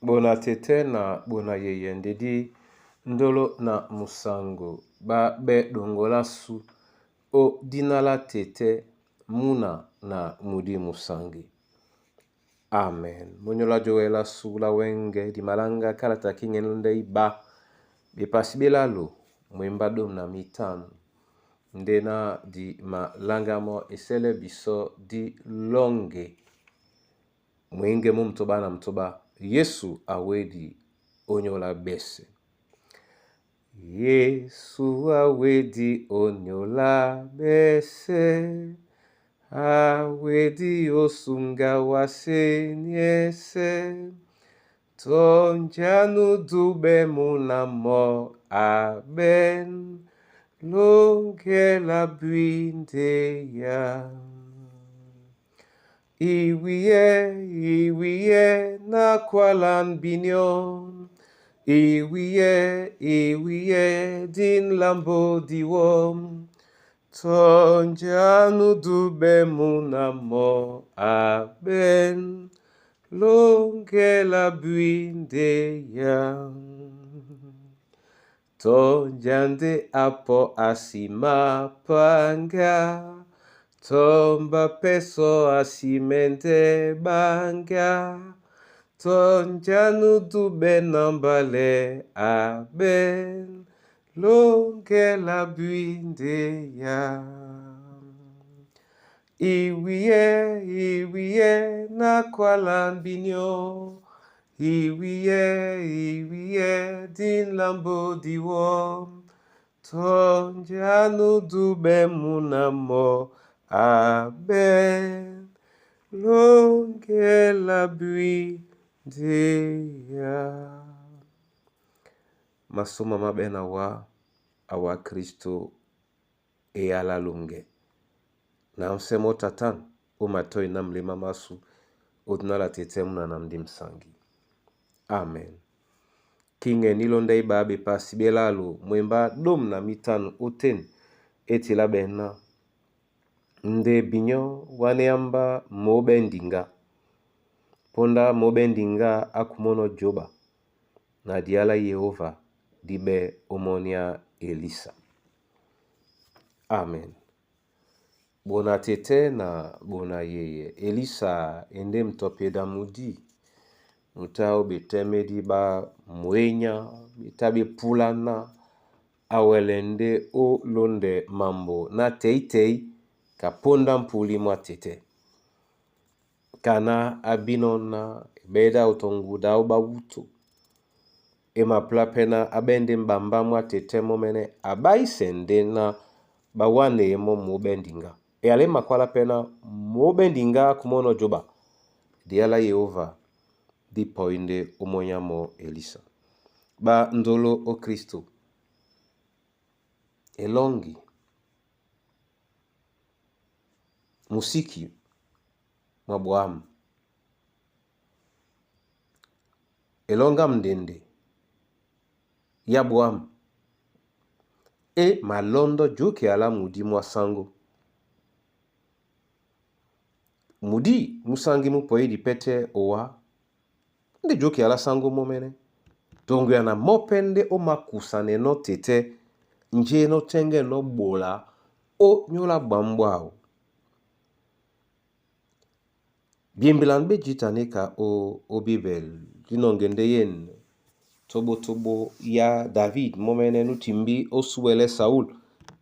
Bona tete na bona yeye ndedi ndolo na musango ba be dongola su o dinala tete muna na mudi musangi. Amen. Monyola joela su la wenge di malanga kalata kingenunde iba be pasibela lo mwemba dom na mitanu ndena di malanga mo esele biso di longe mwenge mu mtoba na mtoba Yesu awedi onyola bese. Yesu awedi onyola bese, awedi osunga wase niese, tonjanu dube munamo aben, longe la bwinde ya. Iwiye na kwalan binyon, iwiye din lambo diwom, tonjanu dube munamo aben, longe la bwinde ya. Tonjande apo asima panga, tomba peso asimente banga, tonjanu dube nambale aben, longe la bwinde ya. Iwiye na kwalan binyo, iwiye din lambo diwom, tonjanu dube munamo aben, longe la bwinde ya. Masoma mabena awa Kristo e ala lunge. Na msemo tatan umatoi na mlima masu odnala tetemuna na mdimsangi. Amen. Kinge nilonde ibabe pasibelalo mwemba dom na mitanu oten etila bena. Nde binyo waneamba mobendinga. Ponda mobendinga akumono joba. Na diala Yehova dibe omonia Elisa. Amen. Bona tete na bona yeye. Elisa ende mtopeda mudi. Mutao betemedi ba mwenya. Bitabe pulana. Awelende o londe mambo. Na teitei kaponda mpuli mwa tete. Kana abinona beda utonguda uba wuto. Ema plapena abende mbamba mwa tete momene abaisende na bawane emo mobendinga. E ale makwala pena mobendinga kumono joba. Diala Yehova di poinde umonyamo Elisa. Ba ndolo o Kristo. Elongi. Musiki. Mwabuamu. Elonga mdende. Yabuamu. E malondo juke ala mudi mwasango. Mudi musangi mupoidi pete owa. Nde juke ala sango momene. Dongo ya na mopende o makusane no tete. Nje no tenge no bola. O nyola bambwao. Biembilanbe jitanika o Bibel. Dinongende yen. Tobo ya David momene nutimbi osuele Saul.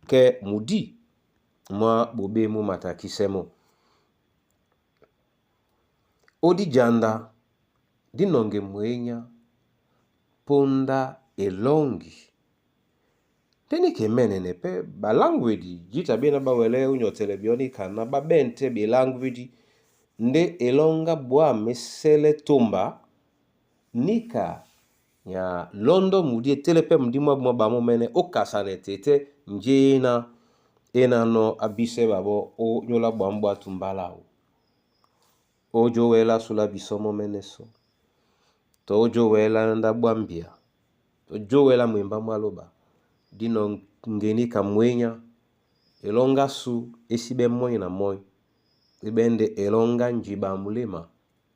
Ke mudi. Mwa bobe mu matakisemo. Odi janda. Dinonge mwenya. Ponda elongi. Tenike menene pe ba language jita bena ba wele unyo telebionika na ba bente be language nde elonga bwa mesele tomba nika ya londo mudie telepe mdimwa mwa ba momene okasane tete njena ena no abise babo o nyola bwa tumbalao. Ojo wela sula bisomo meneso. To ojo wela nda bwambia. To ojo wela mwimba mwaloba. Dino ngeni kamwenya. Elonga su esibe moy na moy. Ibende elonga njiba mulema.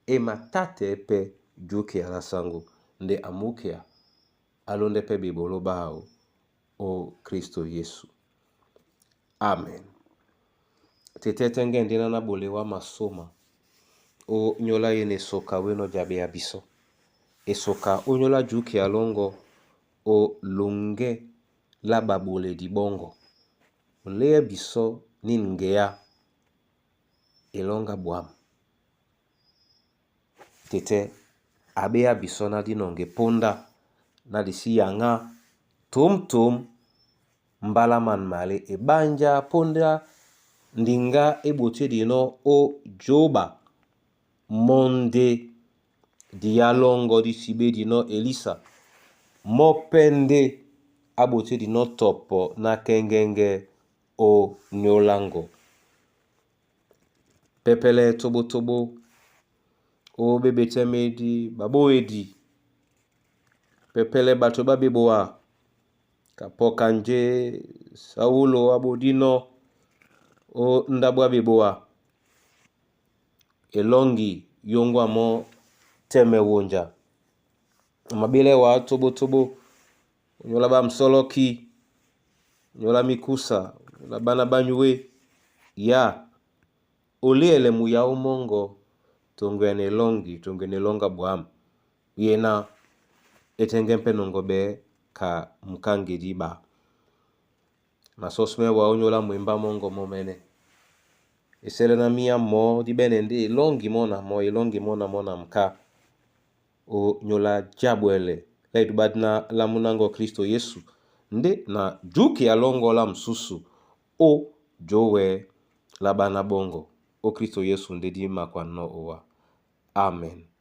Ema tate pe juke ala sango nde amukia alonde pe bibolo bao o Kristo Yesu. Amen. Tetete ngendina na bolewa masoma o nyola yene soka weno jabe ya biso. Esoka o nyola juke alongo o lunge la babole di bongo. Olea biso ningea elonga buam. Tete abea biso na dinonge ponda na disi yanga tom mbalaman male ebanja ponda ndinga ebote dino o Joba monde dialongo di sibe dino Elisa mopende abote dino topo na kengenge o nyolango. Pepele tobo o bebe temedi babo edi pepele bato babeboa kapoka nje Saulo abodino o ndabwa beboa elongi yongwa mo teme wonja mabele wa tobo nyola ba msoloki nyola mikusa nyola bana banywe ya oliele muya umongo tongwene longa buam yena etengempe nongobe ka mkange diba masosme wa onyola mwimba mongo momene esele na miya mo di benende elongi mona mka o nyola jabwele laidu badna lamunango Kristo Yesu nde na juki alongo la msusu o jowe labana bongo o Kristo Yesu nde di makwa no owa. Amen.